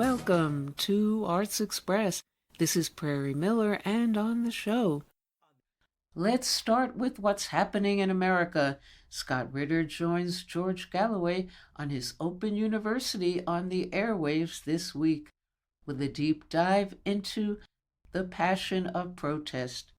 welcome to Arts Express. This is Prairie Miller, and on the show, let's start with what's happening in America. Scott Ritter joins George Galloway on his Open University on the airwaves this week with a deep dive into the passion of protest.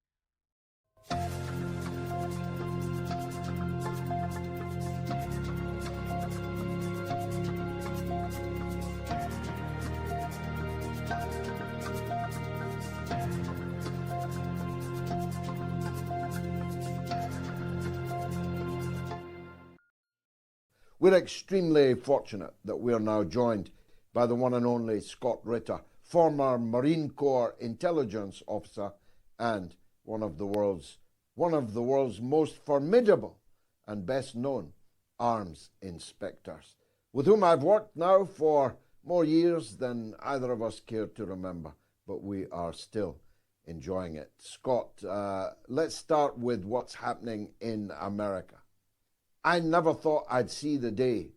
We're extremely fortunate that we are now joined by the one and only Scott Ritter, former Marine Corps intelligence officer and one of the world's most formidable and best known arms inspectors, with whom I've worked now for more years than either of us care to remember, but we are still enjoying it. Scott, let's start with what's happening in America. I never thought I'd see the day.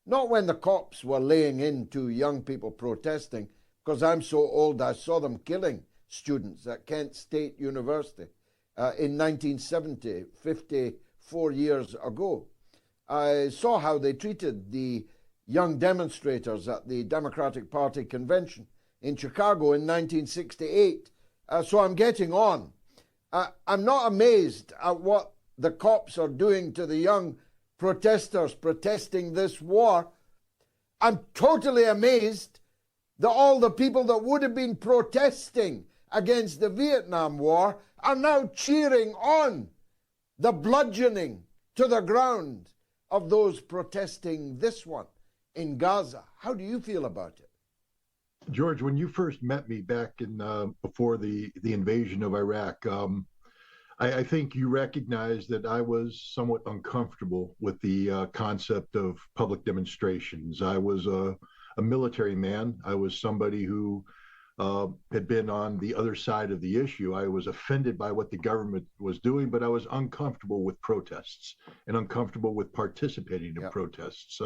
Not when the cops were laying into young people protesting, because I'm so old I saw them killing students at Kent State University in 1970, 54 years ago. I saw how they treated the young demonstrators at the Democratic Party convention in Chicago in 1968. So I'm getting on. I'm not amazed at what the cops are doing to the young protesters protesting this war. I'm totally amazed that all the people that would have been protesting against the Vietnam War are now cheering on the bludgeoning to the ground of those protesting this one in Gaza. How do you feel about it? George, when you first met me back in before the invasion of Iraq, I think you recognized that I was somewhat uncomfortable with the concept of public demonstrations. I was a military man. I was somebody who had been on the other side of the issue. I was offended by what the government was doing, but I was uncomfortable with protests and uncomfortable with participating in protests.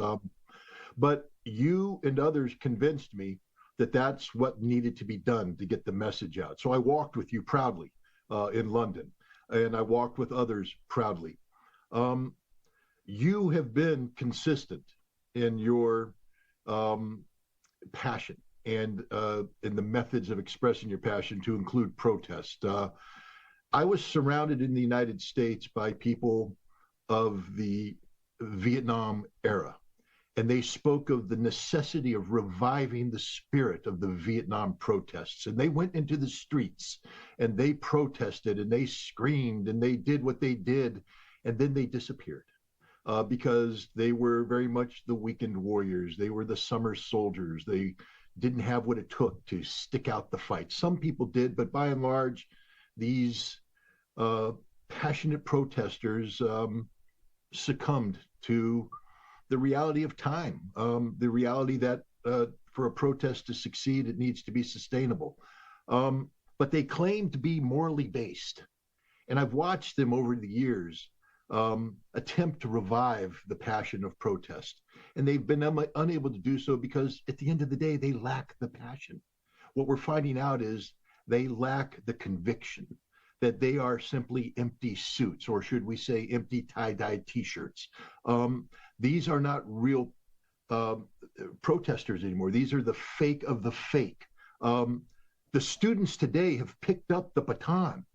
But you and others convinced me that that's what needed to be done to get the message out. So I walked with you proudly in London. And I walked with others proudly. You have been consistent in your passion and in the methods of expressing your passion, to include protest. I was surrounded in the United States by people of the Vietnam era, and they spoke of the necessity of reviving the spirit of the Vietnam protests. And they went into the streets and they protested and they screamed and they did what they did. And then they disappeared because they were very much the weakened warriors. They were the summer soldiers. They didn't have what it took to stick out the fight. Some people did, but by and large, these passionate protesters succumbed to the reality of time, the reality that for a protest to succeed, it needs to be sustainable. But they claim to be morally based. And I've watched them over the years attempt to revive the passion of protest. And they've been unable to do so because at the end of the day, they lack the passion. What we're finding out is they lack the conviction that they are simply empty suits, or should we say empty tie-dye t-shirts. These are not real protesters anymore. These are the fake of the fake. The students today have picked up the baton.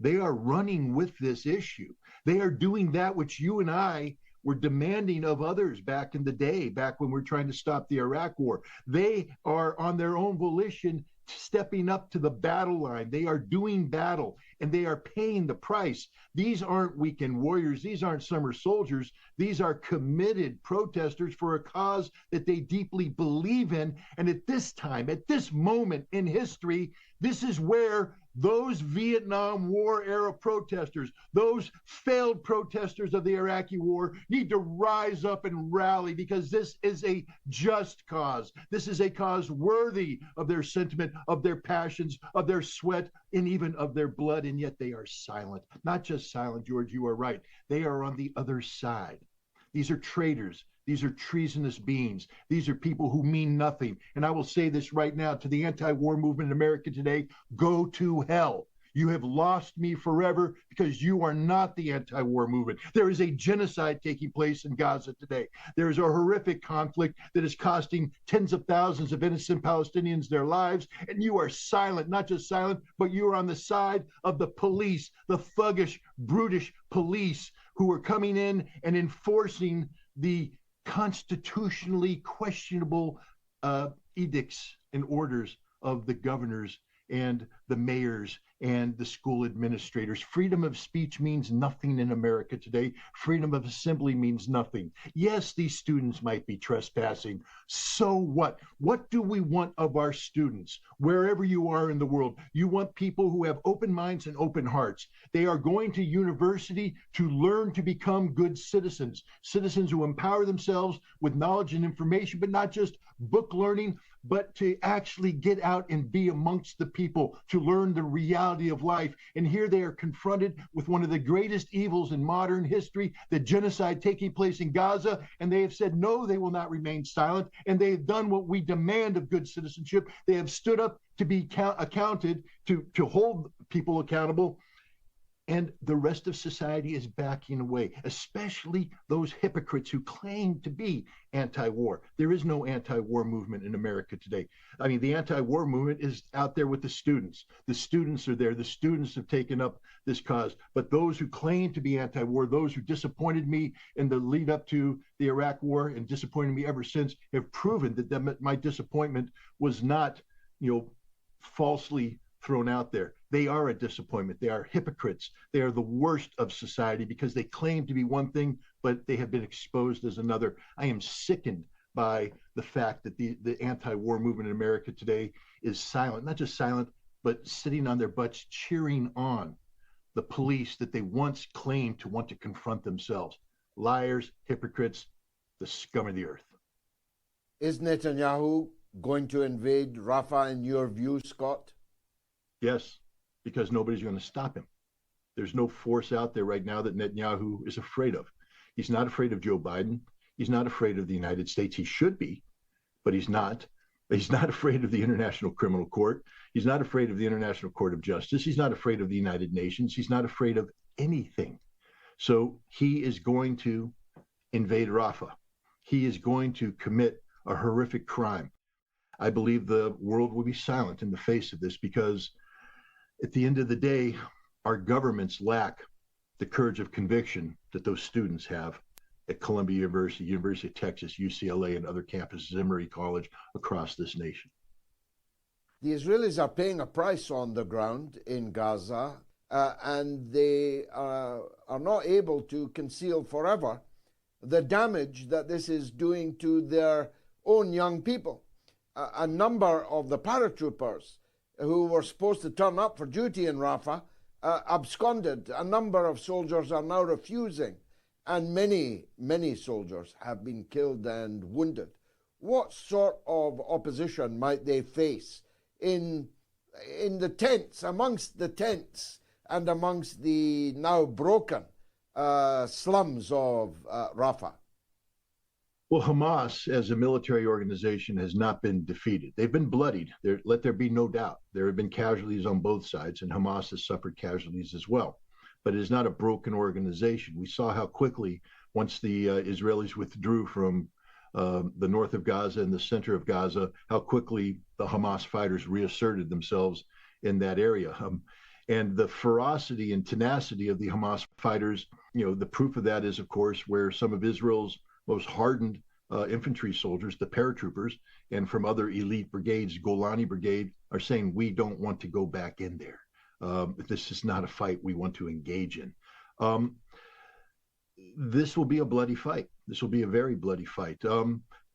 They are running with this issue. They are doing that which you and I were demanding of others back in the day, back when we were trying to stop the Iraq War. They are on their own volition stepping up to the battle line. They are doing battle and they are paying the price. These aren't weekend warriors. These aren't summer soldiers. These are committed protesters for a cause that they deeply believe in. And at this time, at this moment in history, this is where those Vietnam War era protesters, those failed protesters of the Iraqi war, need to rise up and rally, because this is a just cause. This is a cause worthy of their sentiment, of their passions, of their sweat, and even of their blood. And yet they are silent. Not just silent, George, you are right. They are on the other side. These are traitors. These are treasonous beings. These are people who mean nothing. And I will say this right now to the anti-war movement in America today: go to hell. You have lost me forever because you are not the anti-war movement. There is a genocide taking place in Gaza today. There is a horrific conflict that is costing tens of thousands of innocent Palestinians their lives. And you are silent, not just silent, but you are on the side of the police, the thuggish, brutish police who are coming in and enforcing the constitutionally questionable edicts and orders of the governors and the mayors and the school administrators. Freedom of speech means nothing in America today. Freedom of assembly means nothing. Yes, these students might be trespassing. So what? What do we want of our students? Wherever you are in the world, you want people who have open minds and open hearts. They are going to university to learn to become good citizens, citizens who empower themselves with knowledge and information, but not just book learning, but to actually get out and be amongst the people, to learn the reality of life. And here they are confronted with one of the greatest evils in modern history, the genocide taking place in Gaza. And they have said, no, they will not remain silent. And they have done what we demand of good citizenship. They have stood up to be accounted, to hold people accountable. And the rest of society is backing away, especially those hypocrites who claim to be anti-war. There is no anti-war movement in America today. I mean, the anti-war movement is out there with the students. The students are there. The students have taken up this cause. But those who claim to be anti-war, those who disappointed me in the lead up to the Iraq war and disappointed me ever since, have proven that my disappointment was not, falsely thrown out there. They are a disappointment. They are hypocrites. They are the worst of society because they claim to be one thing, but they have been exposed as another. I am sickened by the fact that the anti-war movement in America today is silent, not just silent, but sitting on their butts cheering on the police that they once claimed to want to confront themselves. Liars, hypocrites, the scum of the earth. Is Netanyahu going to invade Rafah in your view, Scott? Yes, because nobody's going to stop him. There's no force out there right now that Netanyahu is afraid of. He's not afraid of Joe Biden. He's not afraid of the United States. He should be, but he's not. He's not afraid of the International Criminal Court. He's not afraid of the International Court of Justice. He's not afraid of the United Nations. He's not afraid of anything. So he is going to invade Rafah. He is going to commit a horrific crime. I believe the world will be silent in the face of this because at the end of the day, our governments lack the courage of conviction that those students have at Columbia University, University of Texas, UCLA, and other campuses, Emory College, across this nation. The Israelis are paying a price on the ground in Gaza, and they are not able to conceal forever the damage that this is doing to their own young people. A number of the paratroopers who were supposed to turn up for duty in Rafah absconded. A number of soldiers are now refusing, and many soldiers have been killed and wounded. What sort of opposition might they face in the tents, amongst the tents, and amongst the now broken slums of Rafah? Well, Hamas, as a military organization, has not been defeated. They've been bloodied. Let there be no doubt. There have been casualties on both sides, and Hamas has suffered casualties as well. But it is not a broken organization. We saw how quickly, once the Israelis withdrew from the north of Gaza and the center of Gaza, how quickly the Hamas fighters reasserted themselves in that area. And the ferocity and tenacity of the Hamas fighters, the proof of that is, of course, where some of Israel's most hardened infantry soldiers, the paratroopers, and from other elite brigades, Golani Brigade, are saying, we don't want to go back in there. This is not a fight we want to engage in. This will be a bloody fight. This will be a very bloody fight.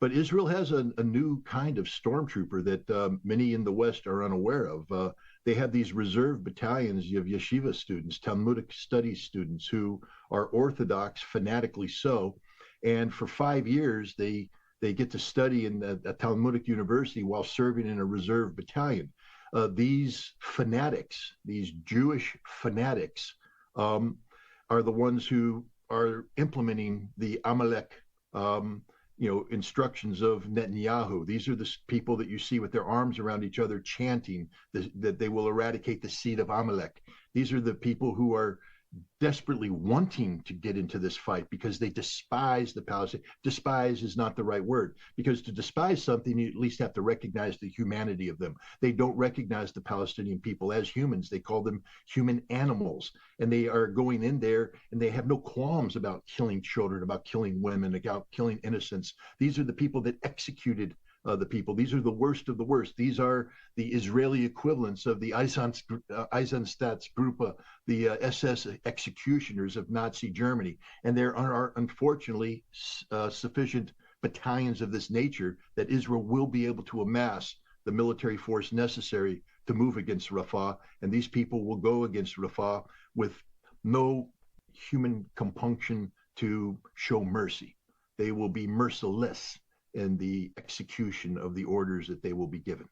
But Israel has a new kind of stormtrooper that many in the West are unaware of. They have these reserve battalions of yeshiva students, Talmudic studies students, who are Orthodox, fanatically so. And for 5 years, they get to study in a Talmudic university while serving in a reserve battalion. These fanatics, these Jewish fanatics, are the ones who are implementing the Amalek instructions of Netanyahu. These are the people that you see with their arms around each other chanting that they will eradicate the seed of Amalek. These are the people who are desperately wanting to get into this fight because they despise the Palestinians. Despise is not the right word, because to despise something, you at least have to recognize the humanity of them. They don't recognize the Palestinian people as humans. They call them human animals. And they are going in there and they have no qualms about killing children, about killing women, about killing innocents. These are the people that executed the people. These are the worst of the worst. These are the Israeli equivalents of the Einsatzgruppe, the SS executioners of Nazi Germany. And there are unfortunately sufficient battalions of this nature that Israel will be able to amass the military force necessary to move against Rafah. And these people will go against Rafah with no human compunction to show mercy. They will be merciless in the execution of the orders that they will be given.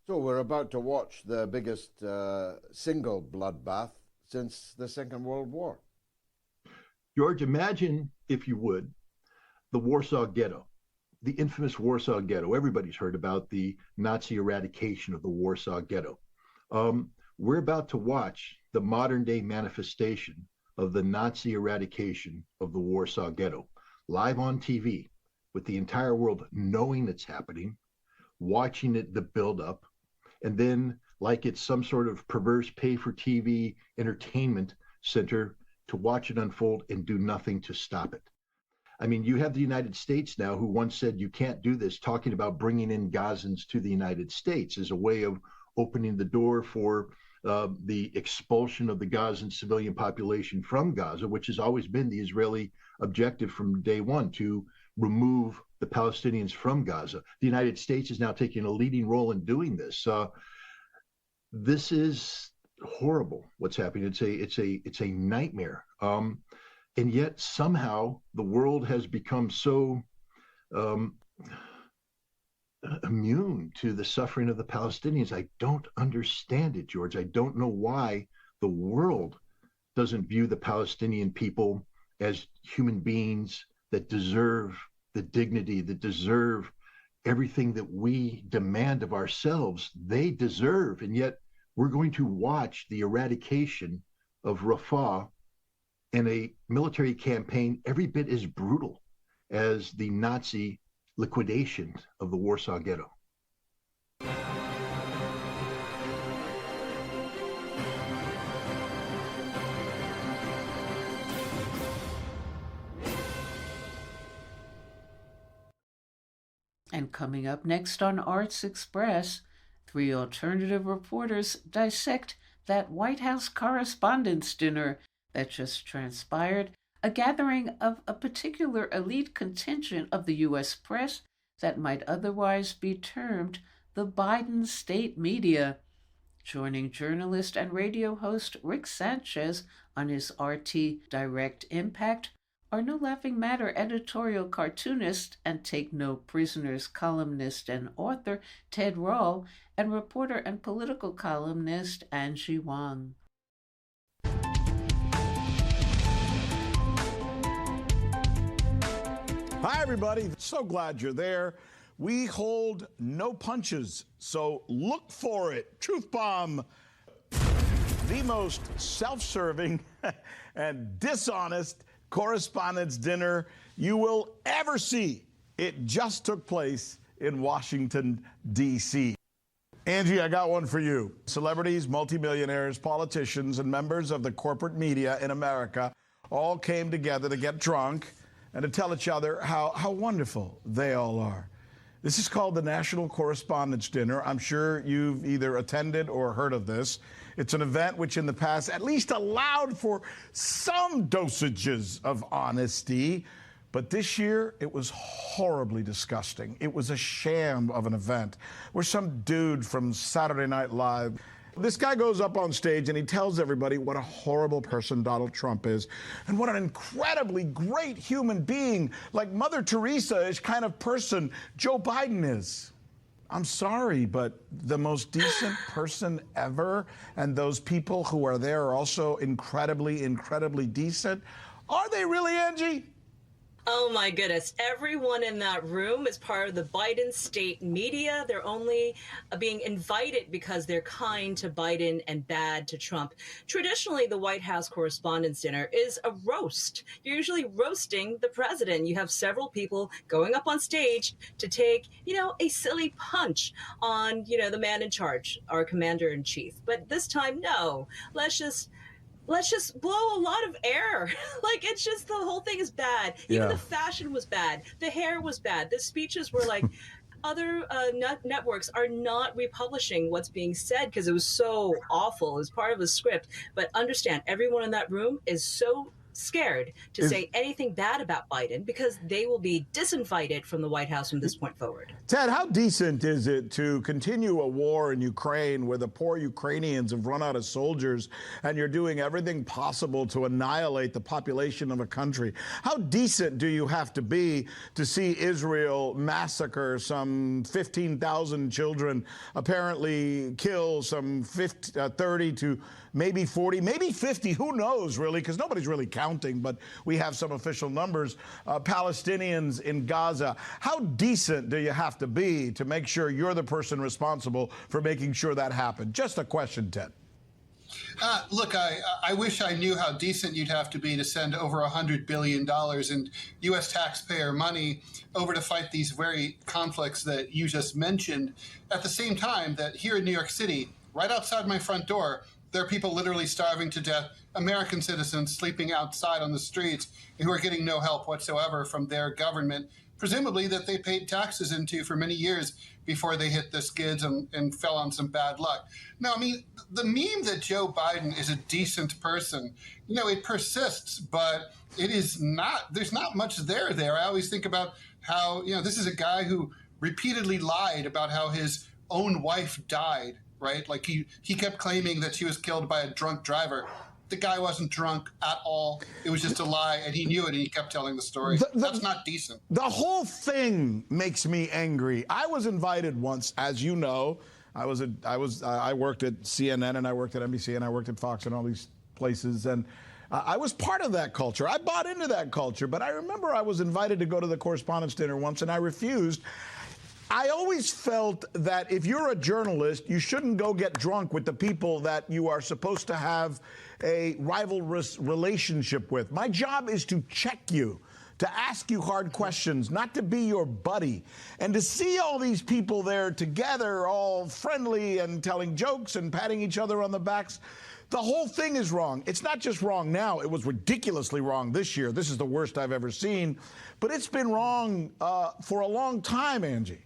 So we're about to watch the biggest single bloodbath since the Second World War. George, imagine, if you would, the Warsaw Ghetto, the infamous Warsaw Ghetto. Everybody's heard about the Nazi eradication of the Warsaw Ghetto. We're about to watch the modern day manifestation of the Nazi eradication of the Warsaw Ghetto, live on TV, with the entire world knowing it's happening, watching it, the buildup, and then, like it's some sort of perverse pay-for-TV entertainment center, to watch it unfold and do nothing to stop it. I mean, you have the United States now, who once said you can't do this, talking about bringing in Gazans to the United States as a way of opening the door for the expulsion of the Gazan civilian population from Gaza, which has always been the Israeli objective from day one, to remove the Palestinians from Gaza. The United States is now taking a leading role in doing this. This is horrible. What's happening? It's a nightmare. And yet somehow the world has become so immune to the suffering of the Palestinians. I don't understand it, George. I don't know why the world doesn't view the Palestinian people as human beings that deserve the dignity, that deserve everything that we demand of ourselves. They deserve. And yet we're going to watch the eradication of Rafah in a military campaign every bit as brutal as the Nazi liquidation of the Warsaw Ghetto. And coming up next on Arts Express, 3 alternative reporters dissect that White House Correspondents' dinner that just transpired, a gathering of a particular elite contingent of the U.S. press that might otherwise be termed the Biden state media. Joining journalist and radio host Rick Sanchez on his RT Direct Impact are No Laughing Matter editorial cartoonist and Take No Prisoners columnist and author Ted Rall and reporter and political columnist Angie Wang. Hi, everybody. So glad you're there. We hold no punches, so look for it. Truth Bomb, the most self-serving and dishonest Correspondents' dinner you will ever see. It just took place in Washington, D.C. Angie, I got one for you. Celebrities, multimillionaires, politicians, and members of the corporate media in America all came together to get drunk and to tell each other how wonderful they all are. This is called the National Correspondents' Dinner. I'm sure you've either attended or heard of this. It's an event which in the past at least allowed for some dosages of honesty. But this year, it was horribly disgusting. It was a sham of an event where some dude from Saturday Night Live, this guy goes up on stage and he tells everybody what a horrible person Donald Trump is and what an incredibly great human being, like Mother Teresa-ish kind of person Joe Biden is. I'm sorry, but the most decent person ever, and those people who are there are also incredibly, incredibly decent. Are they really, Angie? Oh my goodness. Everyone in that room is part of the Biden state media. They're only being invited because they're kind to Biden and bad to Trump. Traditionally, the White House Correspondents' Dinner is a roast. You're usually roasting the president. You have several people going up on stage to take, a silly punch on, the man in charge, our commander in chief. But this time, no. Let's just blow a lot of air. Like, it's just, the whole thing is bad. Even the fashion was bad. The hair was bad. The speeches were like, other networks are not republishing what's being said because it was so awful. It was part of the script. But understand, everyone in that room is so scared to say anything bad about Biden because they will be disinvited from the White House from this point forward. Ted, how decent is it to continue a war in Ukraine where the poor Ukrainians have run out of soldiers and you're doing everything possible to annihilate the population of a country? How decent do you have to be to see Israel massacre some 15,000 children, apparently kill some 30 to maybe 40, maybe 50, who knows, really, because nobody's really counting, but we have some official numbers, Palestinians in Gaza. How decent do you have to be to make sure you're the person responsible for making sure that happened? Just a question, Ted. Look, I wish I knew how decent you'd have to be to send over $100 billion in U.S. taxpayer money over to fight these very conflicts that you just mentioned. At the same time that here in New York City, right outside my front door, there are people literally starving to death, American citizens sleeping outside on the streets who are getting no help whatsoever from their government, presumably that they paid taxes into for many years before they hit the skids and fell on some bad luck. Now, I mean, the meme that Joe Biden is a decent person, it persists, but it is not, there's not much there. I always think about how, this is a guy who repeatedly lied about how his own wife died. Right? Like he kept claiming that she was killed by a drunk driver. The guy wasn't drunk at all. It was just a lie, and he knew it, and he kept telling the story. That's not decent. The whole thing makes me angry. I was invited once, as you know. I worked at CNN, and I worked at NBC, and I worked at Fox, and all these places, and I was part of that culture. I bought into that culture, but I remember I was invited to go to the Correspondents' Dinner once, and I refused. I always felt that if you're a journalist, you shouldn't go get drunk with the people that you are supposed to have a rivalrous relationship with. My job is to check you, to ask you hard questions, not to be your buddy. And to see all these people there together, all friendly and telling jokes and patting each other on the backs, the whole thing is wrong. It's not just wrong now. It was ridiculously wrong this year. This is the worst I've ever seen. But it's been wrong for a long time, Angie.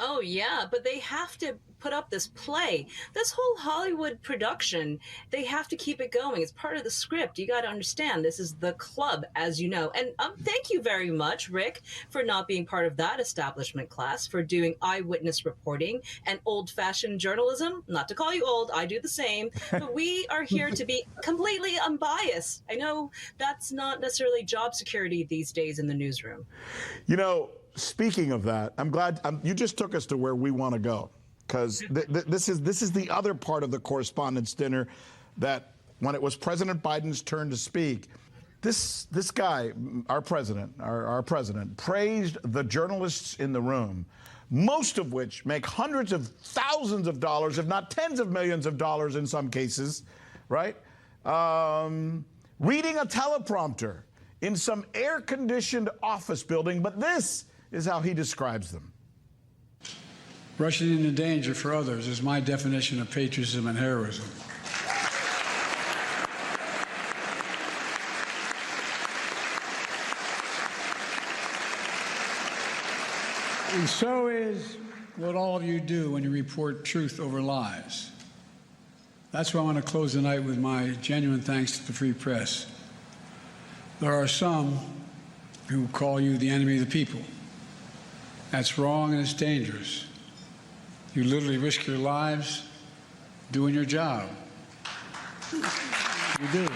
Oh, yeah, but they have to put up this play. This whole Hollywood production, they have to keep it going. It's part of the script. You got to understand, this is the club, as you know. And thank you very much, Rick, for not being part of that establishment class, for doing eyewitness reporting and old-fashioned journalism. Not to call you old, I do the same. But we are here to be completely unbiased. I know that's not necessarily job security these days in the newsroom. Speaking of that, I'm glad you just took us to where we want to go, because this is the other part of the Correspondents' Dinner that when it was President Biden's turn to speak, this guy, our president, praised the journalists in the room, most of which make hundreds of thousands of dollars, if not tens of millions of dollars in some cases, right? Reading a teleprompter in some air-conditioned office building, but this is how he describes them. Rushing into danger for others is my definition of patriotism and heroism. And so is what all of you do when you report truth over lies. That's why I want to close the night with my genuine thanks to the free press. There are some who call you the enemy of the people. That's wrong and it's dangerous. You literally risk your lives doing your job. You do.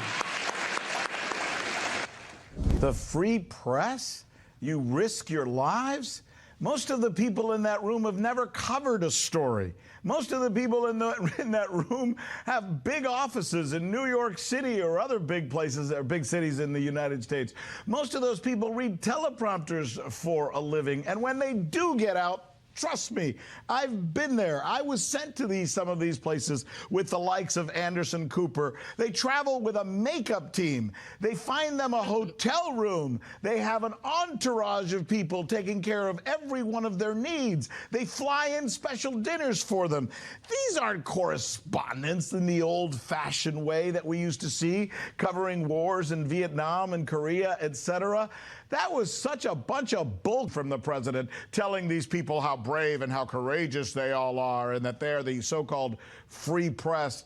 The free press? You risk your lives? Most of the people in that room have never covered a story. Most of the people in that room have big offices in New York City or other big places or big cities in the United States. Most of those people read teleprompters for a living. And when they do get out, trust me, I've been there. I was sent to some of these places with the likes of Anderson Cooper. They travel with a makeup team. They find them a hotel room. They have an entourage of people taking care of every one of their needs. They fly in special dinners for them. These aren't correspondents in the old-fashioned way that we used to see, covering wars in Vietnam and Korea, etc. That was such a bunch of bull from the president, telling these people how brave and how courageous they all are and that they're the so-called free press.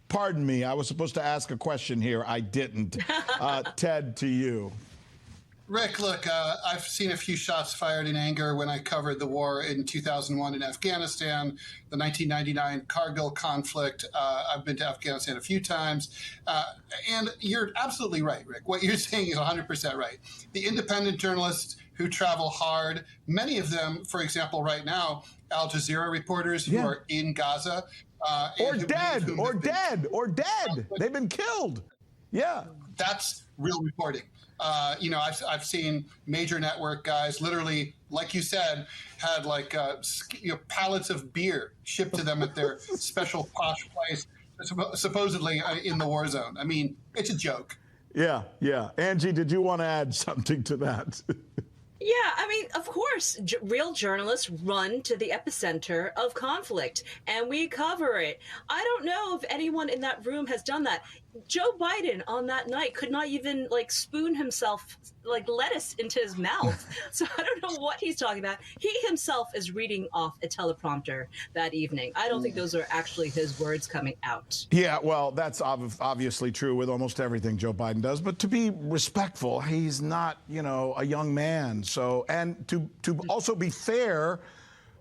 Pardon me, I was supposed to ask a question here. I didn't. Ted, to you. Rick, look, I've seen a few shots fired in anger when I covered the war in 2001 in Afghanistan, the 1999 Kargil conflict. I've been to Afghanistan a few times. And you're absolutely right, Rick. What you're saying is 100% right. The independent journalists who travel hard, many of them, for example, right now, Al Jazeera reporters who are in Gaza. Or dead. They've been killed. Yeah. That's real reporting. I've seen major network guys literally, like you said, had like pallets of beer shipped to them at their special posh place, supposedly in the war zone. I mean, it's a joke. Yeah. Angie, did you want to add something to that? Yeah, I mean, of course, real journalists run to the epicenter of conflict, and we cover it. I don't know if anyone in that room has done that. Joe Biden on that night could not even spoon himself lettuce into his mouth. So I don't know what he's talking about. He himself is reading off a teleprompter that evening. I don't think those are actually his words coming out. Yeah, well, that's obviously true with almost everything Joe Biden does. But to be respectful, he's not, a young man. So, and to also be fair,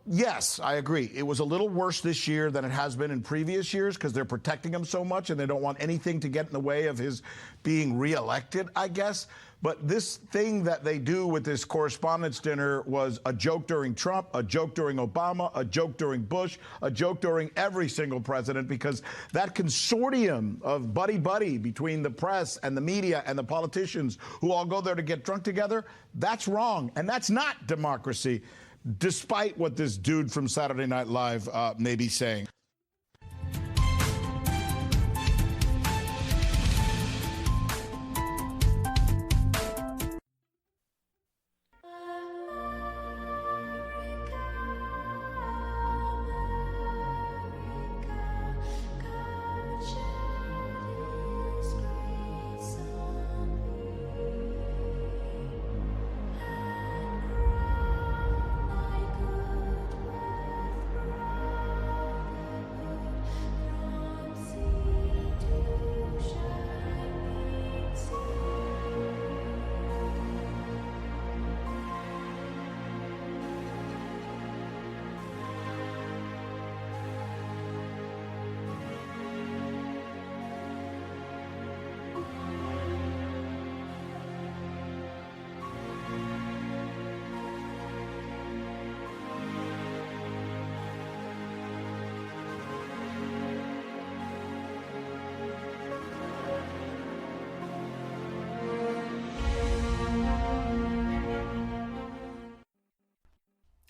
yes, I agree. It was a little worse this year than it has been in previous years because they're protecting him so much and they don't want anything to get in the way of his being reelected, I guess. But this thing that they do with this Correspondents' dinner was a joke during Trump, a joke during Obama, a joke during Bush, a joke during every single president, because that consortium of buddy-buddy between the press and the media and the politicians who all go there to get drunk together, that's wrong. And that's not democracy, despite what this dude from Saturday Night Live may be saying.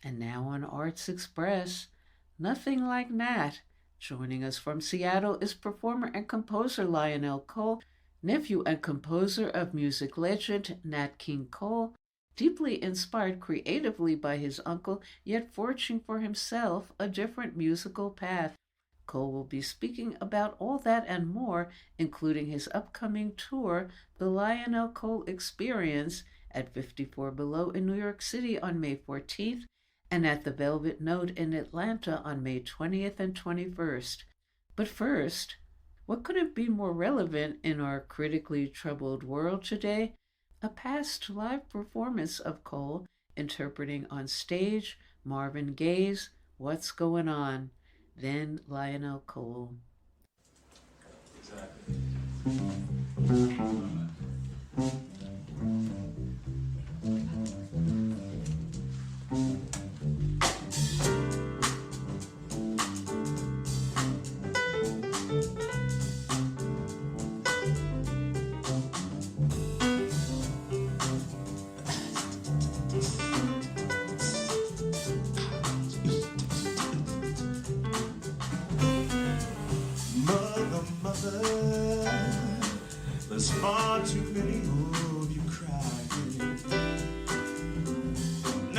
And now on Arts Express, nothing like Nat. Joining us from Seattle is performer and composer Lionel Cole, nephew and composer of music legend Nat King Cole, deeply inspired creatively by his uncle, yet forging for himself a different musical path. Cole will be speaking about all that and more, including his upcoming tour, The Lionel Cole Experience, at 54 Below in New York City on May 14th, and at the Velvet Note in Atlanta on May 20th and 21st. But first, what couldn't be more relevant in our critically troubled world today? A past live performance of Cole interpreting on stage Marvin Gaye's What's Going On? Then Lionel Cole. Exactly.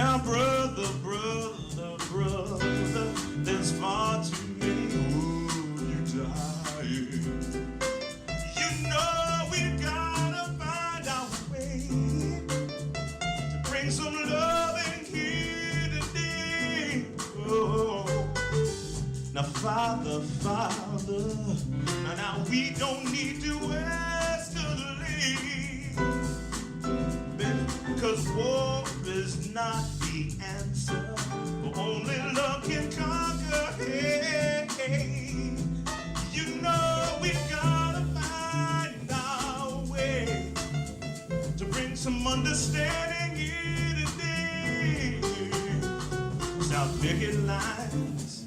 Now, brother, brother, brother, there's far too many wounded dying. You know we've gotta find our way to bring some love in here today. Oh, now, Father, Father, now we don't need to escalate, because war is not the answer, but only love can conquer. Hey, hey. You know we've gotta find our way to bring some understanding here today. Stop picking lines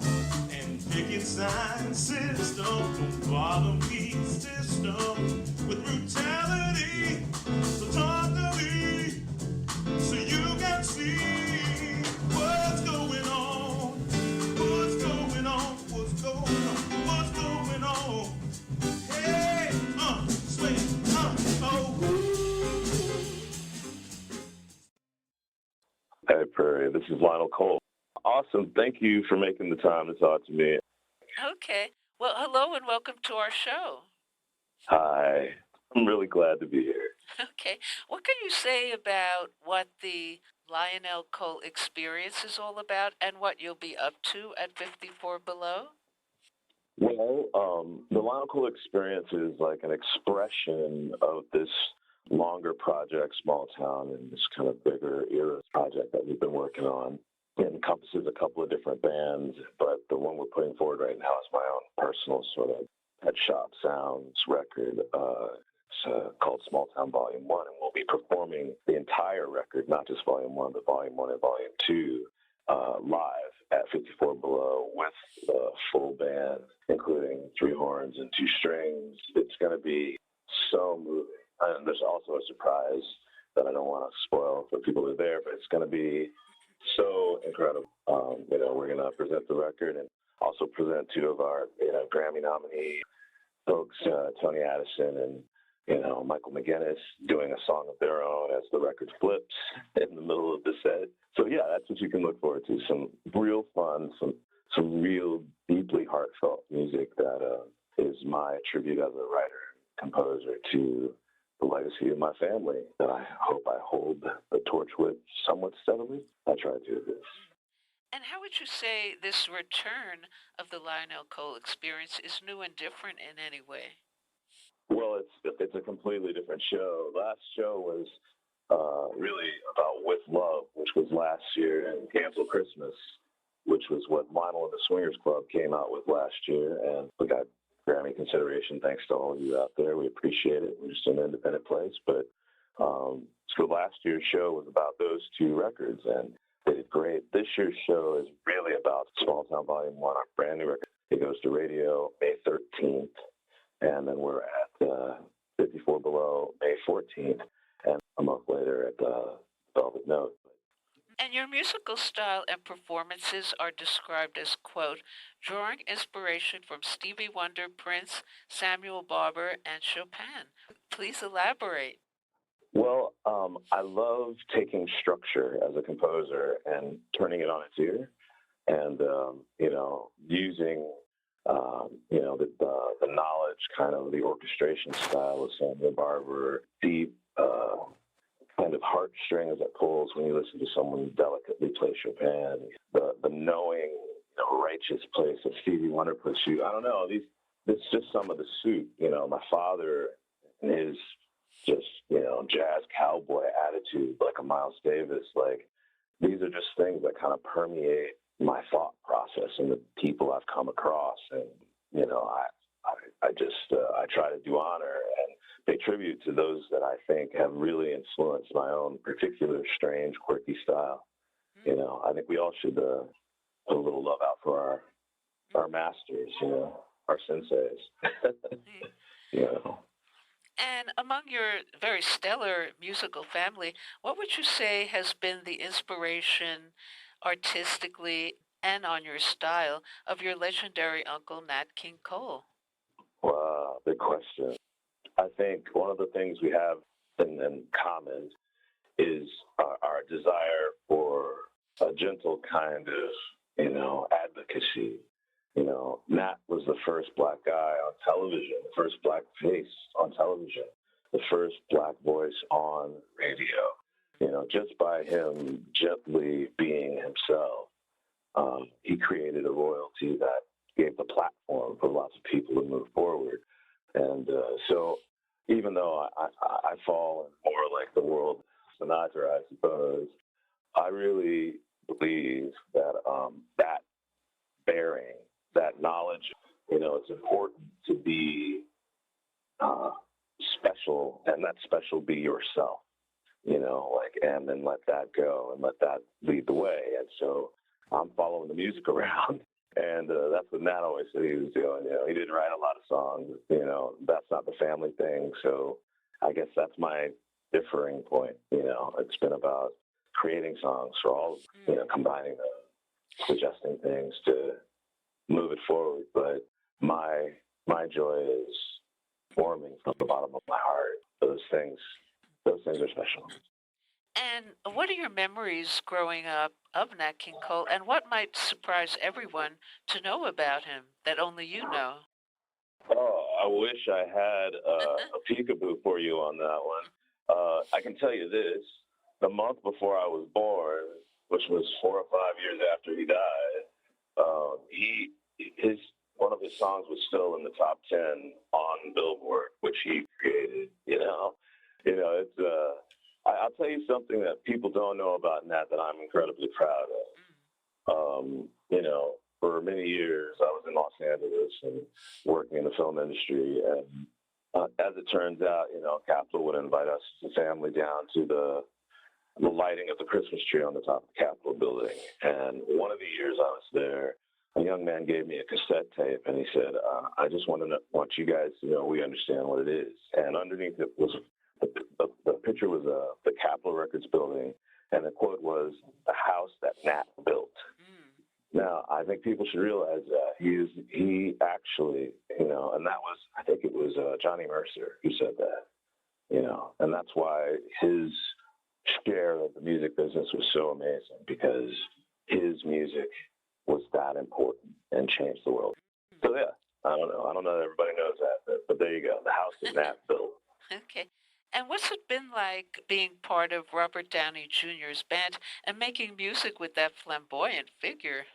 and picking signs. System, don't bother me, system, with brutality. So talk to me so you can see what's going on, what's going on, what's going on, what's going on. Hey, swing, oh. Hey, Prairie, this is Lionel Cole. Awesome. Thank you for making the time to talk to me. Okay. Well, hello and welcome to our show. Hi. I'm really glad to be here. Okay. What can you say about what the Lionel Cole experience is all about and what you'll be up to at 54 Below? Well, the Lionel Cole experience is like an expression of this longer project, Small Town, and this kind of bigger era project that we've been working on. It encompasses a couple of different bands, but the one we're putting forward right now is my own personal sort of Pet Shop Sounds record. It's called Small Town Volume 1, and we'll be performing the entire record, not just Volume 1, but Volume 1 and Volume 2, live at 54 Below with the full band, including 3 horns and 2 strings. It's going to be so moving. And there's also a surprise that I don't want to spoil for people who are there, but it's going to be so incredible. We're going to present the record and also present 2 of our, Grammy nominee folks, Tony Addison and, Michael McGuinness, doing a song of their own as the record flips in the middle of the set. So yeah, that's what you can look forward to. Some real fun, some real deeply heartfelt music that is my tribute as a writer and composer to the legacy of my family that I hope I hold the torch with somewhat steadily. I try to do this. And how would you say this return of the Lionel Cole experience is new and different in any way? Well, it's a completely different show. Last show was really about With Love, which was last year, and Cancel Christmas, which was what Lionel and the Swingers Club came out with last year, and we got Grammy consideration thanks to all of you out there. We appreciate it. We're just an independent place, but so last year's show was about those 2 records, and they did great. This year's show is really about Small Town Volume 1, our brand new record. It goes to radio May 13th, and then we're at 54 Below May 14th, and a month later at Velvet Note. And your musical style and performances are described as, quote, drawing inspiration from Stevie Wonder, Prince, Samuel Barber, and Chopin. Please elaborate. Well, I love taking structure as a composer and turning it on its ear, and using the knowledge, kind of the orchestration style of Samuel Barber, deep kind of heartstrings that pulls when you listen to someone delicately play Chopin, the knowing, righteous place that Stevie Wonder puts you. I don't know. It's just some of the suit. My father and his just, jazz cowboy attitude, like a Miles Davis, like these are just things that kind of permeate my thought process and the people I've come across. And, I try to do honor and pay tribute to those that I think have really influenced my own particular strange, quirky style. I think we all should put a little love out for our masters, our senseis. And among your very stellar musical family, what would you say has been the inspiration artistically and on your style of your legendary uncle Nat King Cole? Wow, big question. I think one of the things we have in common is our desire for gentle kind of, advocacy. Nat was the first black guy on television, the first black face on television, the first black voice on radio. Just by him gently being himself, he created a royalty that gave the platform for lots of people to move forward. And so even though I fall more like the world Sinatra, I suppose, I really believe that that bearing, that knowledge, it's important to be special, and that special be yourself, and then let that go and let that lead the way. And so I'm following the music around. And that's what Nat always said he was doing. He didn't write a lot of songs. That's not the family thing. So I guess that's my differing point. It's been about creating songs for all, combining them, suggesting things to move it forward. But my joy is forming from the bottom of my heart. Those things are special. And what are your memories growing up of Nat King Cole, and what might surprise everyone to know about him that only you know? Oh, I wish I had a peekaboo for you on that one. I can tell you this. The month before I was born, which was 4 or 5 years after he died, one of his songs was still in the top 10 on Billboard, which he created. It's I'll tell you something that people don't know about Nat that I'm incredibly proud of. For many years I was in Los Angeles and working in the film industry, and as it turns out, Capitol would invite us as a family down to the lighting of the Christmas tree on the top of the Capitol building. And one of the years I was there, a young man gave me a cassette tape, and he said, I just want you guys to know we understand what it is. And underneath it was the picture was the Capitol Records building, and the quote was, "The house that Nat built." Now, I think people should realize that he actually, and that was, I think it was Johnny Mercer who said that, and that's why his share of the music business was so amazing, because his music was that important and changed the world. So yeah, I don't know that everybody knows that, but there you go, the house that Nat built. Okay. And what's it been like being part of Robert Downey Jr.'s band and making music with that flamboyant figure?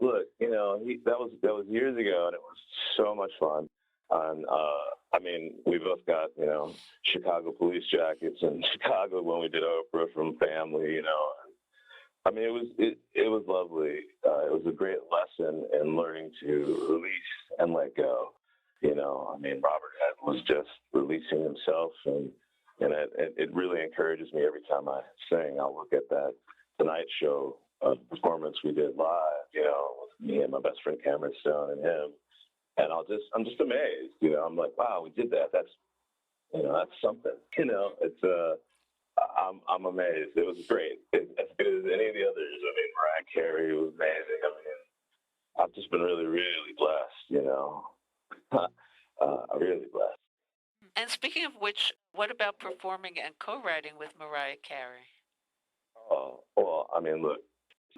Look, that was years ago, and it was so much fun. And we both got Chicago police jackets in Chicago when we did Oprah from Family. It was lovely. It was a great lesson in learning to release and let go. Robert was just releasing himself, and it really encourages me every time I sing. I'll look at that Tonight Show performance we did live, with me and my best friend Cameron Stone and him, and I'm just amazed. I'm like, wow, we did that. That's something. It's I'm amazed. It was great. As good as any of the others. Mariah Carey was amazing. I've just been really, really blessed. Really blessed. And speaking of which, what about performing and co-writing with Mariah Carey? Oh, well, look,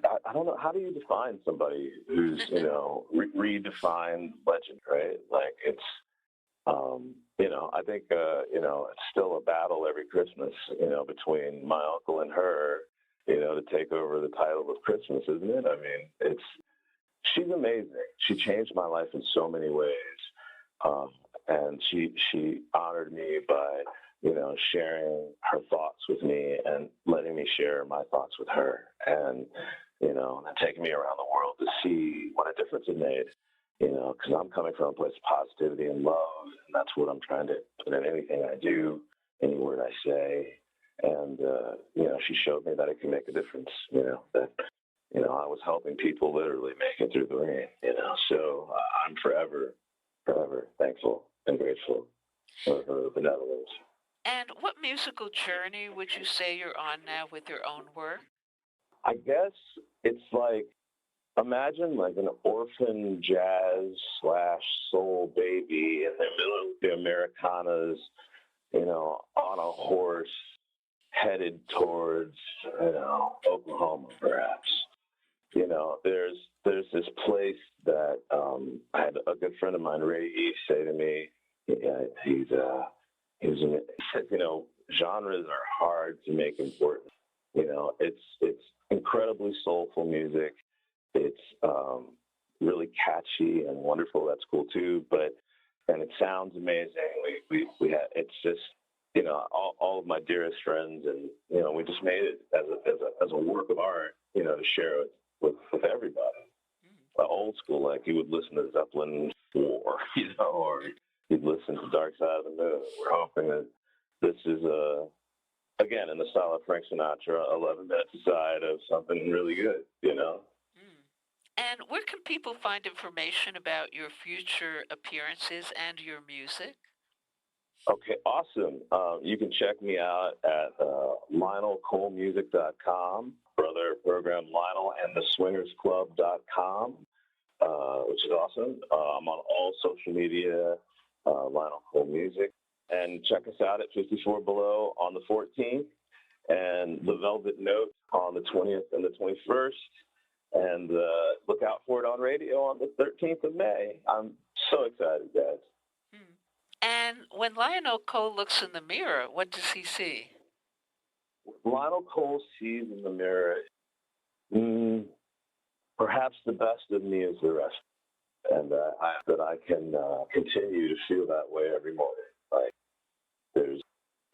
I don't know. How do you define somebody who's, redefined legend, right? Like it's, I think, it's still a battle every Christmas, between my uncle and her, to take over the title of Christmas, isn't it? She's amazing. She changed my life in so many ways. And she honored me by, sharing her thoughts with me and letting me share my thoughts with her, and taking me around the world to see what a difference it made, because I'm coming from a place of positivity and love, and that's what I'm trying to put in anything I do, any word I say. And, she showed me that it can make a difference, that, I was helping people literally make it through the rain, so I'm forever thankful and grateful for her benevolence. And what musical journey would you say you're on now with your own work? I guess it's like, imagine like an orphan jazz / soul baby in the middle of the Americanas, on a horse headed towards, Oklahoma, for friend of mine, Ray East, say to me, he said, genres are hard to make important. It's incredibly soulful music. It's really catchy and wonderful. That's cool too. And it sounds amazing. We had, it's just, all of my dearest friends, and we just made it as a work of art, to share it with everybody. Old school, like you would listen to Zeppelin 4, or you'd listen to Dark Side of the Moon. We're hoping that this is again, in the style of Frank Sinatra, 11 minutes aside of something really good, And where can people find information about your future appearances and your music? Okay, awesome. You can check me out at LionelColeMusic.com, brother program Lionel and the SwingersClub.com, which is awesome. I'm on all social media, Lionel Cole Music. And check us out at 54 Below on the 14th, and the Velvet Note on the 20th and the 21st. And look out for it on radio on the 13th of May. I'm so excited, guys. And when Lionel Cole looks in the mirror, what does he see? What Lionel Cole sees in the mirror, perhaps the best of me is the rest. And I can continue to feel that way every morning. Like, there's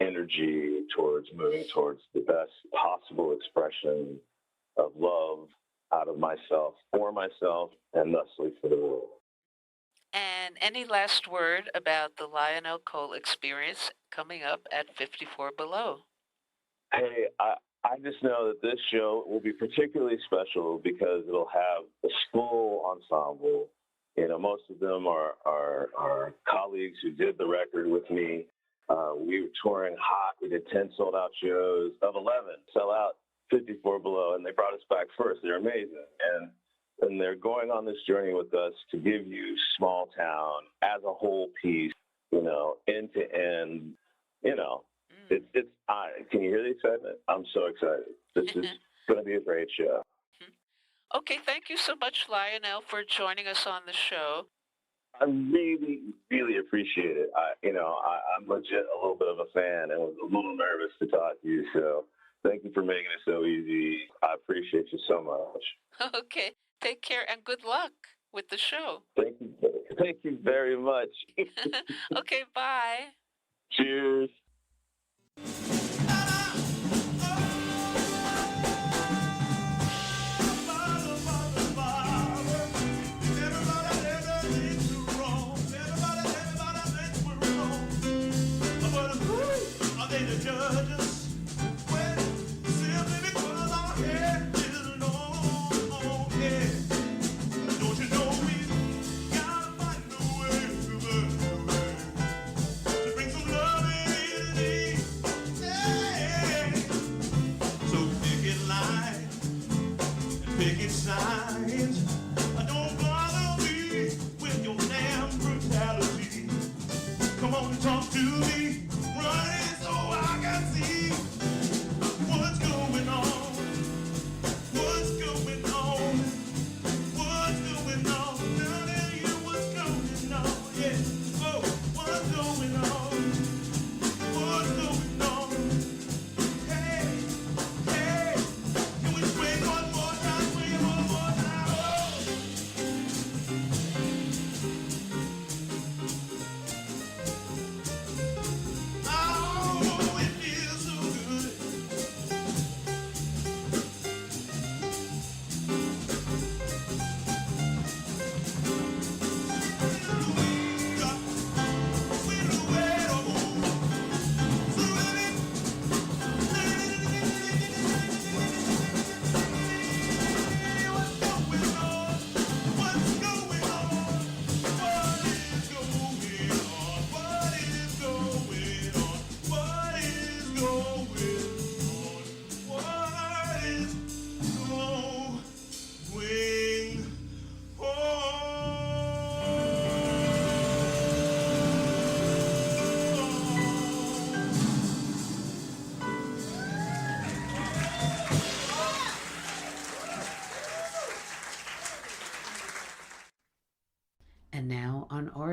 energy towards moving towards the best possible expression of love out of myself, for myself, and thusly for the world. And any last word about the Lionel Cole experience coming up at 54 Below? Hey, I just know that this show will be particularly special because it'll have a full ensemble. Most of them are colleagues who did the record with me. We were touring hot. We did 10 sold-out shows of 11, sell out 54 Below, and they brought us back first. They're amazing. And they're going on this journey with us to give you Small Town as a whole piece, end to end. Can you hear the excitement? I'm so excited. This is going to be a great show. Okay, thank you so much, Lionel, for joining us on the show. I really, really appreciate it. I'm legit a little bit of a fan and was a little nervous to talk to you. So thank you for making it so easy. I appreciate you so much. Okay, take care and good luck with the show. Thank you. Thank you very much. Okay, bye. Cheers.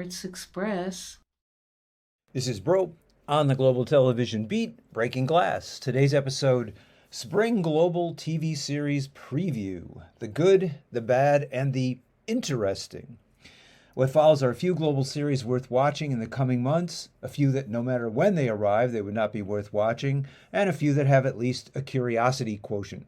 Arts Express. This is Bro on the Global Television Beat, Breaking Glass. Today's episode, Spring Global TV Series Preview. The good, the bad, and the interesting. What follows are a few global series worth watching in the coming months, a few that no matter when they arrive, they would not be worth watching, and a few that have at least a curiosity quotient.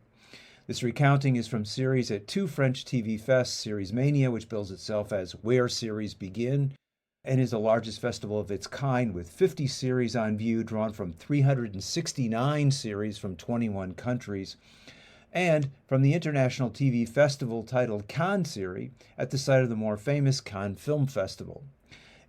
This recounting is from series at two French TV fests, Series Mania, which bills itself as Where Series Begin, and is the largest festival of its kind, with 50 series on view drawn from 369 series from 21 countries, and from the International TV Festival titled Cannes Series at the site of the more famous Cannes Film Festival.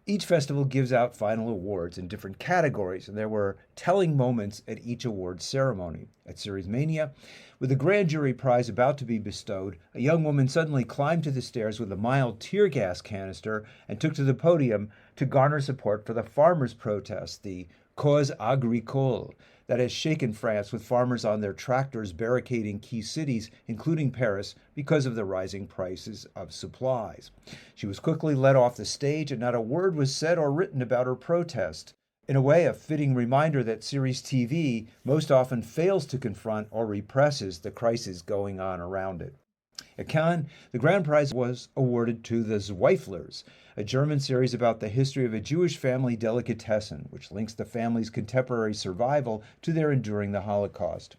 Each festival gives out final awards in different categories, and there were telling moments at each award ceremony. At Series Mania, with the grand jury prize about to be bestowed, a young woman suddenly climbed to the stairs with a mild tear gas canister and took to the podium to garner support for the farmers' protest, the Cause Agricole, that has shaken France, with farmers on their tractors barricading key cities, including Paris, because of the rising prices of supplies. She was quickly led off the stage, and not a word was said or written about her protest. In a way, a fitting reminder that series TV most often fails to confront or represses the crisis going on around it. At Cannes, the grand prize was awarded to The Zweiflers, a German series about the history of a Jewish family delicatessen, which links the family's contemporary survival to their enduring the Holocaust.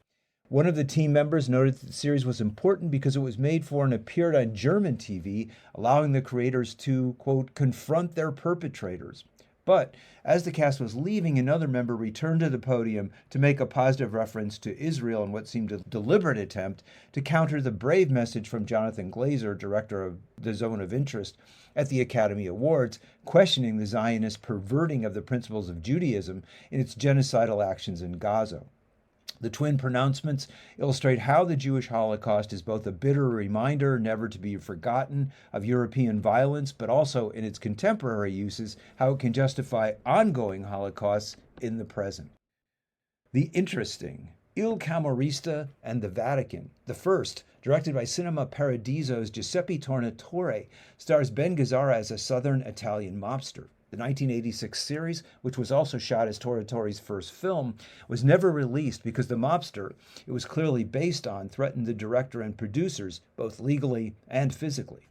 One of the team members noted that the series was important because it was made for and appeared on German TV, allowing the creators to, quote, confront their perpetrators. But as the cast was leaving, another member returned to the podium to make a positive reference to Israel in what seemed a deliberate attempt to counter the brave message from Jonathan Glazer, director of The Zone of Interest, at the Academy Awards, questioning the Zionist perverting of the principles of Judaism in its genocidal actions in Gaza. The twin pronouncements illustrate how the Jewish Holocaust is both a bitter reminder, never to be forgotten, of European violence, but also in its contemporary uses, how it can justify ongoing Holocausts in the present. The interesting, Il Camorrista and the Vatican. The first, directed by Cinema Paradiso's Giuseppe Tornatore, stars Ben Gazzara as a southern Italian mobster. The 1986 series, which was also shot as Tornatore's first film, was never released because the mobster it was clearly based on threatened the director and producers, both legally and physically.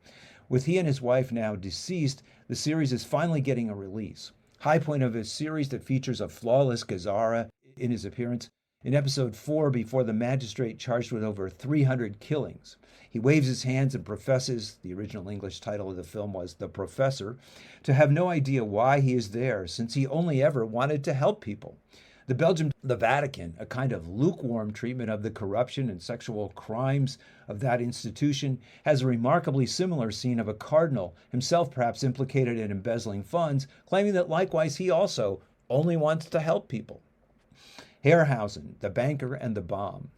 With he and his wife now deceased, the series is finally getting a release. High point of his series that features a flawless Gazzara in his appearance in episode 4 before the magistrate charged with over 300 killings. He waves his hands and professes, the original English title of the film was The Professor, to have no idea why he is there, since he only ever wanted to help people. The Vatican, a kind of lukewarm treatment of the corruption and sexual crimes of that institution, has a remarkably similar scene of a cardinal, himself perhaps implicated in embezzling funds, claiming that likewise he also only wants to help people. Herrhausen, the banker and the bomb.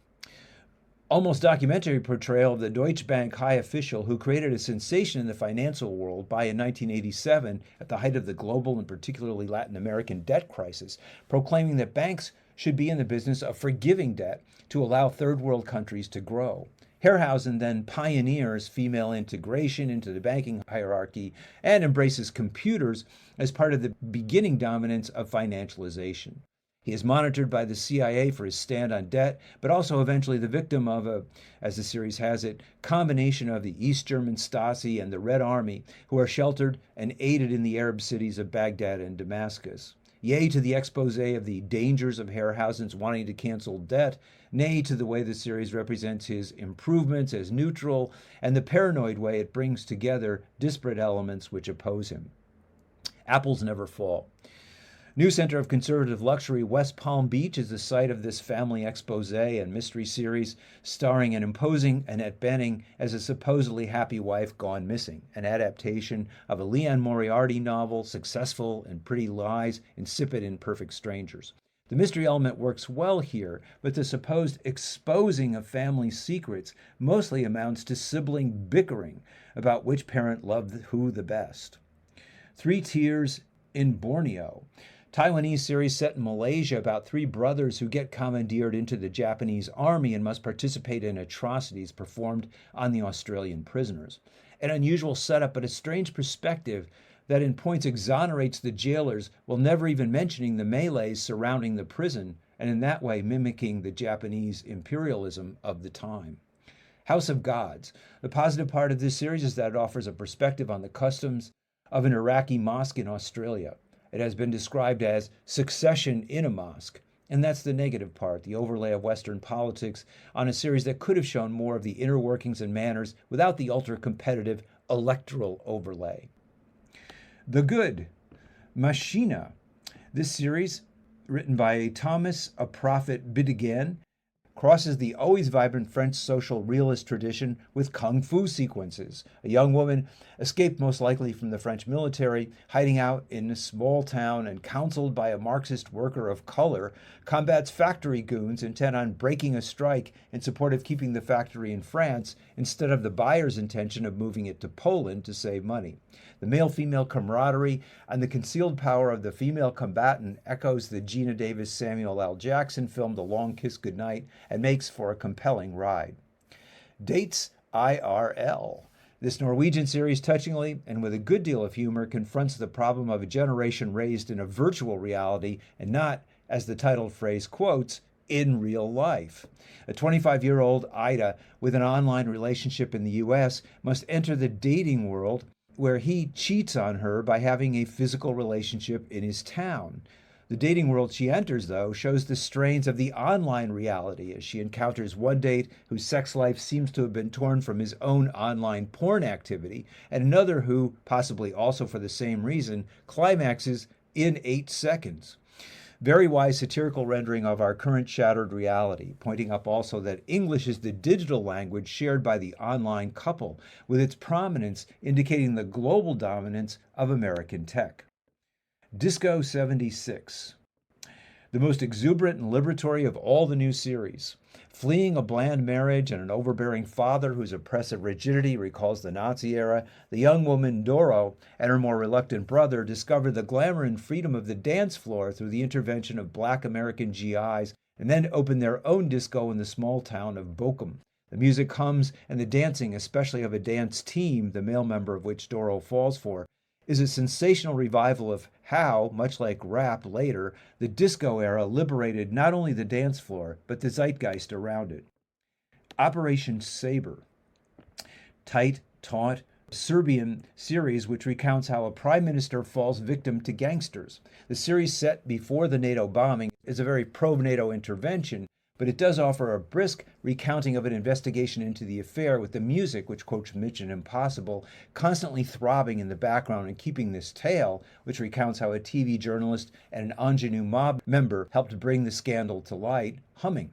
Almost documentary portrayal of the Deutsche Bank high official who created a sensation in the financial world by, in 1987, at the height of the global and particularly Latin American debt crisis, proclaiming that banks should be in the business of forgiving debt to allow third world countries to grow. Herrhausen then pioneers female integration into the banking hierarchy and embraces computers as part of the beginning dominance of financialization. He is monitored by the CIA for his stand on debt, but also eventually the victim of a, as the series has it, combination of the East German Stasi and the Red Army, who are sheltered and aided in the Arab cities of Baghdad and Damascus. Yea to the expose of the dangers of Herrhausen's wanting to cancel debt, nay to the way the series represents his improvements as neutral, and the paranoid way it brings together disparate elements which oppose him. Apples never fall. New center of conservative luxury, West Palm Beach is the site of this family expose and mystery series, starring an imposing Annette Bening as a supposedly happy wife gone missing, an adaptation of a Leon Moriarty novel, successful in Pretty Lies, insipid in Perfect Strangers. The mystery element works well here, but the supposed exposing of family secrets mostly amounts to sibling bickering about which parent loved who the best. Three Tears in Borneo. Taiwanese series set in Malaysia about three brothers who get commandeered into the Japanese army and must participate in atrocities performed on the Australian prisoners. An unusual setup, but a strange perspective that in points exonerates the jailers while never even mentioning the melees surrounding the prison, and in that way mimicking the Japanese imperialism of the time. House of Gods. The positive part of this series is that it offers a perspective on the customs of an Iraqi mosque in Australia. It has been described as succession in a mosque. And that's the negative part, the overlay of Western politics on a series that could have shown more of the inner workings and manners without the ultra-competitive electoral overlay. The Good. Machina. This series, written by Thomas A Prophet Bidigan, crosses the always vibrant French social realist tradition with kung fu sequences. A young woman escaped most likely from the French military, hiding out in a small town and counseled by a Marxist worker of color, combats factory goons intent on breaking a strike in support of keeping the factory in France instead of the buyer's intention of moving it to Poland to save money. The male-female camaraderie and the concealed power of the female combatant echoes the Gina Davis Samuel L. Jackson film The Long Kiss Goodnight and makes for a compelling ride. Dates IRL. This Norwegian series touchingly and with a good deal of humor confronts the problem of a generation raised in a virtual reality and not, as the title phrase quotes, in real life. A 25-year-old Ida with an online relationship in the U.S. must enter the dating world where he cheats on her by having a physical relationship in his town. The dating world she enters, though, shows the strains of the online reality as she encounters one date whose sex life seems to have been torn from his own online porn activity, and another who, possibly also for the same reason, climaxes in 8 seconds. Very wise satirical rendering of our current shattered reality, pointing up also that English is the digital language shared by the online couple, with its prominence indicating the global dominance of American tech. Disco 76. The most exuberant and liberatory of all the new series. Fleeing a bland marriage and an overbearing father whose oppressive rigidity recalls the Nazi era, the young woman Doro and her more reluctant brother discover the glamour and freedom of the dance floor through the intervention of black American GIs and then open their own disco in the small town of Bochum. The music hums and the dancing, especially of a dance team, the male member of which Doro falls for, is a sensational revival of how, much like rap later, the disco era liberated not only the dance floor, but the zeitgeist around it. Operation Sabre. Tight, taut, Serbian series which recounts how a prime minister falls victim to gangsters. The series set before the NATO bombing is a very pro-NATO intervention, but it does offer a brisk recounting of an investigation into the affair with the music, which quotes Mission Impossible, constantly throbbing in the background and keeping this tale, which recounts how a TV journalist and an ingenue mob member helped bring the scandal to light, humming.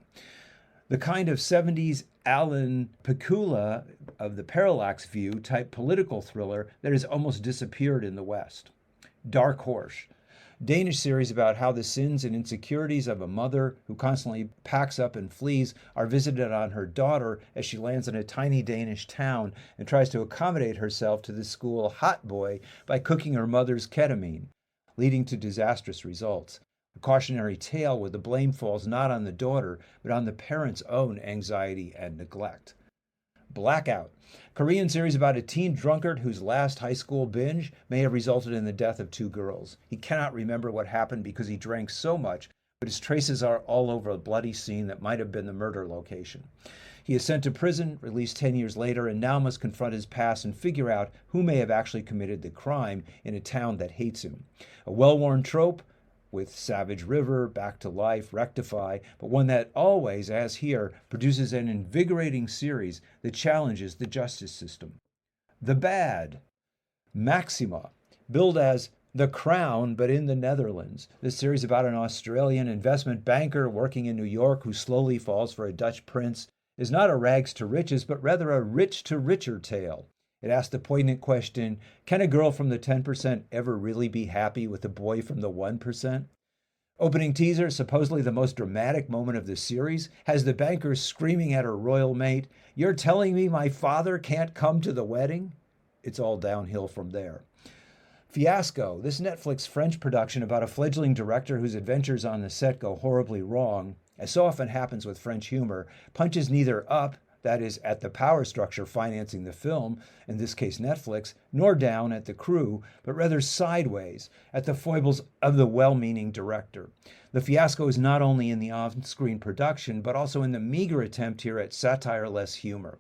The kind of 70s Alan Pakula of the Parallax View type political thriller that has almost disappeared in the West. Dark Horse. Danish series about how the sins and insecurities of a mother who constantly packs up and flees are visited on her daughter as she lands in a tiny Danish town and tries to accommodate herself to the school hot boy by cooking her mother's ketamine, leading to disastrous results. A cautionary tale where the blame falls not on the daughter, but on the parent's own anxiety and neglect. Blackout. Korean series about a teen drunkard whose last high school binge may have resulted in the death of 2 girls. He cannot remember what happened because he drank so much, but his traces are all over a bloody scene that might have been the murder location. He is sent to prison, released 10 years later, and now must confront his past and figure out who may have actually committed the crime in a town that hates him. A well-worn trope, with Savage River, Back to Life, Rectify, but one that always, as here, produces an invigorating series that challenges the justice system. The Bad. Maxima, billed as The Crown, but in the Netherlands. This series about an Australian investment banker working in New York who slowly falls for a Dutch prince is not a rags to riches, but rather a rich to richer tale. It asks the poignant question, can a girl from the 10% ever really be happy with a boy from the 1%? Opening teaser, supposedly the most dramatic moment of the series, has the banker screaming at her royal mate, "You're telling me my father can't come to the wedding?" It's all downhill from there. Fiasco, this Netflix French production about a fledgling director whose adventures on the set go horribly wrong, as so often happens with French humor, punches neither up that is, at the power structure financing the film, in this case Netflix, nor down at the crew, but rather sideways at the foibles of the well-meaning director. The fiasco is not only in the on-screen production, but also in the meager attempt here at satire-less humor.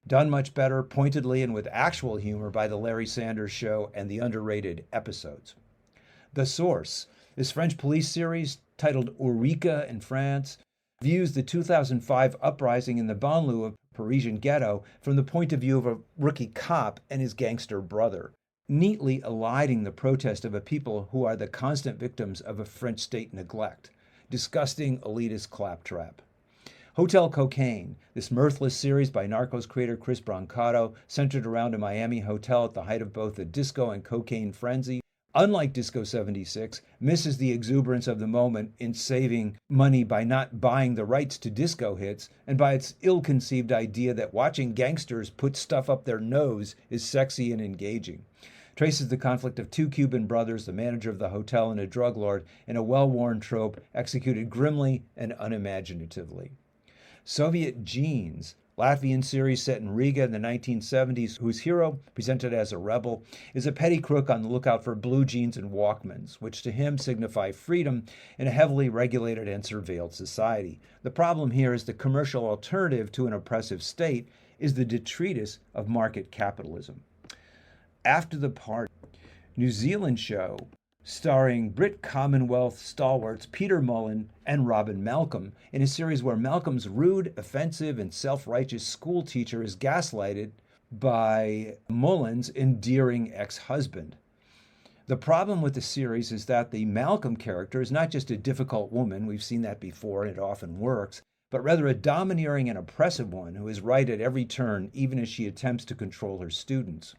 Done much better, pointedly and with actual humor by The Larry Sanders Show and the underrated episodes. The Source, this French police series titled Eureka in France, views the 2005 uprising in the banlieue of Parisian ghetto from the point of view of a rookie cop and his gangster brother, neatly eliding the protest of a people who are the constant victims of a French state neglect. Disgusting elitist claptrap. Hotel Cocaine, this mirthless series by Narcos creator Chris Brancato, centered around a Miami hotel at the height of both the disco and cocaine frenzy, unlike Disco 76, misses the exuberance of the moment in saving money by not buying the rights to disco hits and by its ill-conceived idea that watching gangsters put stuff up their nose is sexy and engaging. Traces the conflict of two Cuban brothers, the manager of the hotel and a drug lord, in a well-worn trope executed grimly and unimaginatively. Soviet Genes, Latvian series set in Riga in the 1970s, whose hero, presented as a rebel, is a petty crook on the lookout for blue jeans and Walkmans, which to him signify freedom in a heavily regulated and surveilled society. The problem here is the commercial alternative to an oppressive state is the detritus of market capitalism. After the Party, New Zealand show starring Brit Commonwealth stalwarts Peter Mullen and Robin Malcolm, in a series where Malcolm's rude, offensive, and self-righteous school teacher is gaslighted by Mullen's endearing ex-husband. The problem with the series is that the Malcolm character is not just a difficult woman, we've seen that before and it often works, but rather a domineering and oppressive one who is right at every turn, even as she attempts to control her students.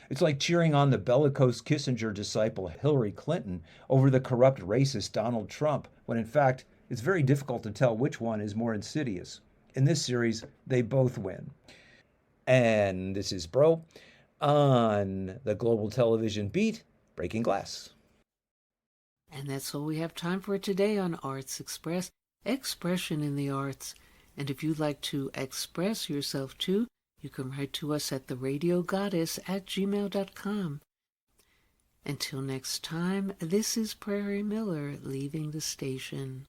It's like cheering on the bellicose Kissinger disciple Hillary Clinton over the corrupt racist Donald Trump, when in fact it's very difficult to tell which one is more insidious. In this series, they both win. And this is Bro on the Global Television Beat, Breaking Glass. And that's all we have time for today on Arts Express, expression in the arts. And if you'd like to express yourself too, you can write to us at theradiogoddess@gmail.com. Until next time, this is Prairie Miller leaving the station.